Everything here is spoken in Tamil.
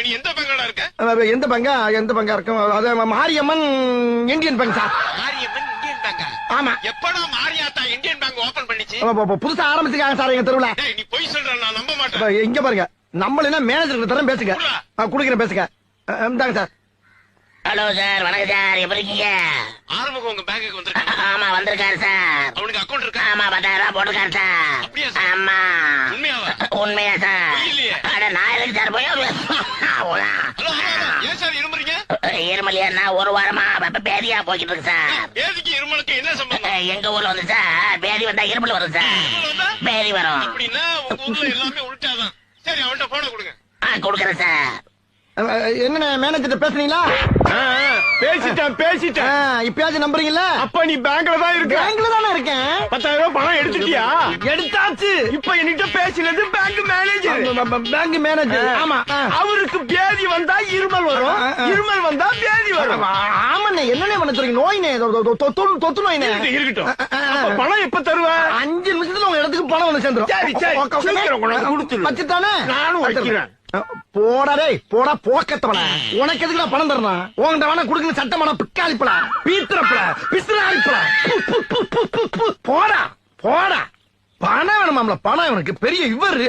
நீ எந்த பேங்கோட இருக்க? எந்த பங்கா இருக்கும்? அது Mariamman Indian bank sir. Mariamman Indian பேங்கா? ஆமா. எப்படா மாரியாத்தா இந்தியன் பேங்க் ஓபன் பண்ணிச்சு? புதுசா ஆரம்பிச்சிருக்காங்க சார் எங்க தெருவுல. டேய் நீ பொய் சொல்ற, நான் நம்ப மாட்டேன். இங்க பாருங்க, நம்மள மேனேஜர் தரம் பேசுங்க. குடுக்குறேன் பேசுங்க. இந்தாங்க சார். ஹலோ சார், வணக்கம் சார், எப்படி இருக்கீங்க? ஆறுமுகம் உங்க பேங்குக்கு வந்திருக்கான். ஆமா வந்திருக்காரு சார். அவனுக்கு அக்கவுண்ட் இருக்கா? ஆமா 10,000 போட்டிருக்காரு சார். அப்படியா சார்? ஆமா. உண்மையாவா? உண்மையா சார்? இல்லையே. அட நான் எதுக்கு சார் போய் ஹலோ, ஏன் சார் இருமுறீங்க? இருமலியா ஒரு வாரமா பேதியா போய்கிட்டு இருக்கு சார். பேதிக்கு இருமலுக்கு என்ன சம்பந்தம்? எங்க ஊர்ல வந்து சார் பேதி வந்தா இருமல் வரும் சார். இருமல் வந்தா? பேதி வரும். அப்படின்னா உங்க ஊர்ல எல்லாமே உள்டாதான். சரி, அவன்கிட்ட போன கொடுங்க. கொடுக்குறேன் சார். என்ன மேனேஜர் பேசுறீங்களா? பேசிட்டேன். இப்பயாச்சும் நம்புறீங்களா? அப்ப நீ பேங்க்ல தான் இருக்க. பேங்க்ல தானே இருக்கேன். 10,000 பணம் எடுத்துட்டியா? எடுத்தாச்சு. இப்ப என்கிட்ட பேசினது பேங்க் மேனேஜர். Bank manager. ஆமா. அவருக்கு பேதி வந்தா இருமல் வரும், இருமல் வந்தா பேதி வரும். ஆமாண்ணே, என்னண்ணே பண்ண சொல்றீங்க? நோய்னே, தொத்து நோய்னே. இருக்கட்டும். அப்ப பணம் எப்ப தருவ? 5 நிமிஷத்துல உங்க இடத்துக்கு பணம் வந்து சேர்ந்துரும். சரி சீக்கிரம் கொண்டு வந்து கொடுத்துரு. வச்சுட்டானே. நானும் வைக்கிறேன். போடா டேய், போடா போக்கத்தவன. உனக்கு எதுக்கு நான் பணம் தரணும்? உங்கள்ட்ட வேணா குடுக்கணும். சட்டமான பிக்காளிப்படா, பீத்திரப்பட, பிசுறாளிப்பட. போடா போடா. பணம் வேணுமாம்ல, பணம். இவனுக்கு பெரிய இவரு.